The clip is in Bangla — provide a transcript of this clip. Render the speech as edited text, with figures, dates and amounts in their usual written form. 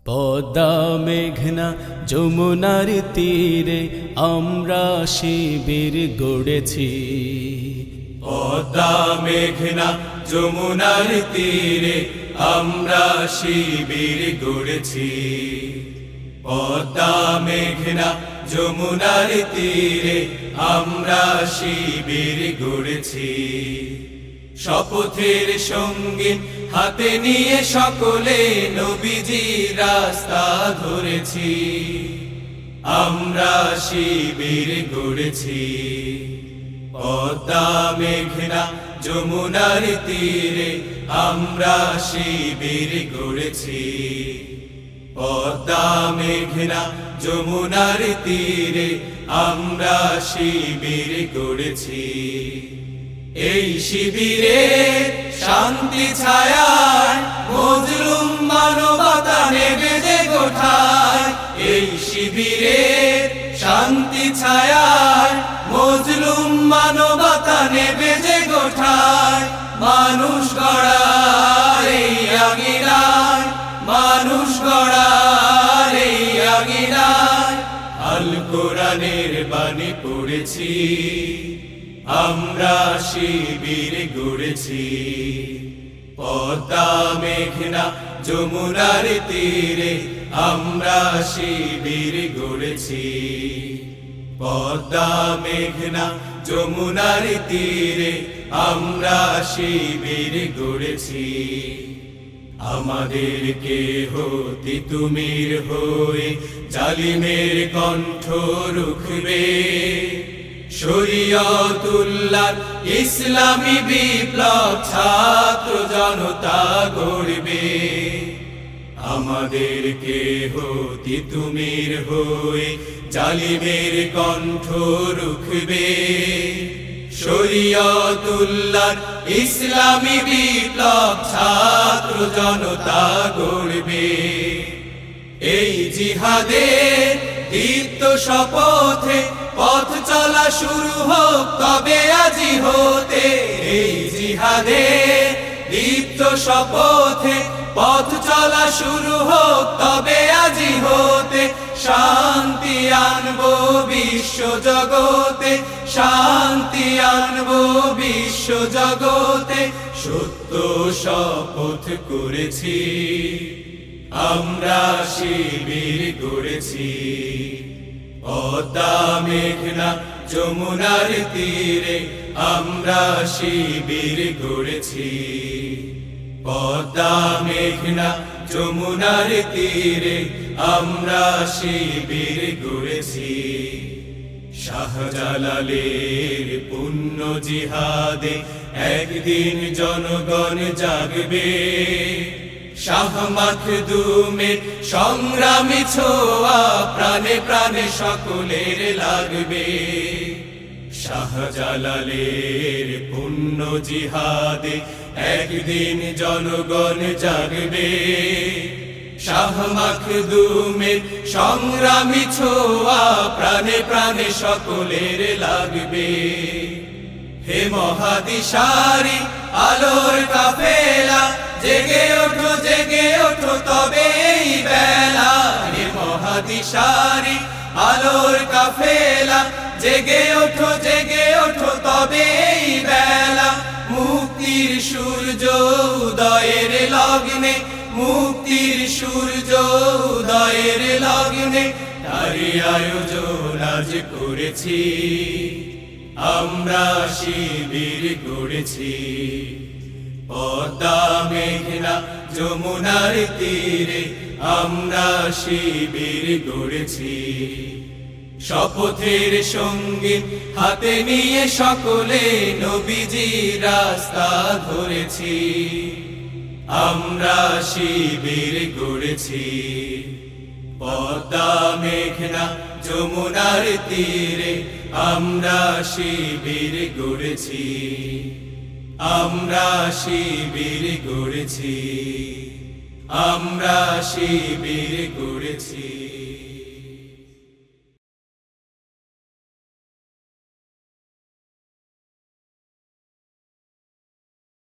পদ্মা মেঘনা যমুনার তীরে আমরা শিবির গড়েছি। পদ্মা মেঘনা যমুনার তীরে আমরা শিবির গড়েছি। পদ্মা মেঘনা যমুনার তীরে আমরা শিবির গড়েছি। শপথের সঙ্গে হাতে নিয়ে সকলে নবীজির রাস্তা ধরেছি। আমরা শিবির গড়েছি। পদ্মা মেঘনা যমুনার তীরে আমরা শিবির গড়েছি। পদ্মা মেঘনা যমুনার তীরে আমরা শিবির গড়েছি। এই শিবিরে শান্তি ছায়ায় মজলুম মানবতা নেবে যে গোঠায়। এই শিবিরে শান্তি ছায়ায় মজলুম মানবতা নেবে যে গোঠায়। মানুষ গড়ার এই আঙিনায়, মানুষ গড়ার এই আঙিনায় আল কোরআনের বাণী পড়েছি। আমরা শিবির গড়েছি। পদ্মা মেঘনা যমুনার তীরে আমরা শিবির গড়েছি। পদ্মা মেঘনা যমুনার তীরে আমরা শিবির গড়েছি। আমাদেরকে হতে তুমির হয়ে জালিমের কণ্ঠ রুখবে। শরীয়তুল্লাহ ইসলামী বিপ্লব ছাত্র জনতা গড়বে। আমাদেরকে হতে তুমির হয়ে জালিমের কণ্ঠ রুখবে। শরীয়তুল্লাহ ইসলামী বিপ্লব ছাত্র জনতা গড়বে। এই জিহাদের দীপ্ত শপথে পথ চলা শুরু হোক তবে আজি হতে। এই জিহাদের দীপ্ত শপথে পথ চলা শুরু হোক তবে আজি হতে। শান্তি আনবো বিশ্ব জগতে, শান্তি আনবো বিশ্ব জগতে। সত্য শপথ করেছি, আমরা শিবির গড়েছি। পদ্মা মেঘনা যমুনার তীরে আমরা শিবির গড়েছি। পদ্মা মেঘনা যমুনার তীরে আমরা শিবির গড়েছি। শাহজালালের পুণ্য জিহাদে একদিন জনগণ জাগবে। শাহ মাখদুমের সংগ্রামী ছোঁয়া প্রাণে প্রাণে সকলের লাগবে। শাহজালালের পুণ্য জিহাদে একদিন জনগণ জাগবে। শাহ মাখদুমের সংগ্রামী ছোঁয়া প্রাণে প্রাণে সকলের লাগবে। হে মহাদিশারি আলোর কাফেলা জেগে ওঠো, জেগে ওঠো তবে এই বেলা। হে মহাদিশারি আলোর কাফেলা জেগে ওঠো, জেগে ওঠো তবে এই বেলা। মুক্তির সূর্য উদয়ের লগ্নে, মুক্তির সূর্য উদয়ের লগ্নে তারই আয়োজন আজ করেছি। আমরা শিবির গড়েছি। পদ্মা মেঘনা যমুনার তীরে আমরা শিবির গড়েছি। শপথের সঙ্গে হাতে নিয়ে সকলে নবীজির রাস্তা ধরেছি। আমরা শিবির গড়েছি। পদ্মা মেঘনা যমুনার তীরে আমরা শিবির গড়েছি। আমরা শিবির গড়েছি। আমরা শিবির গড়েছি।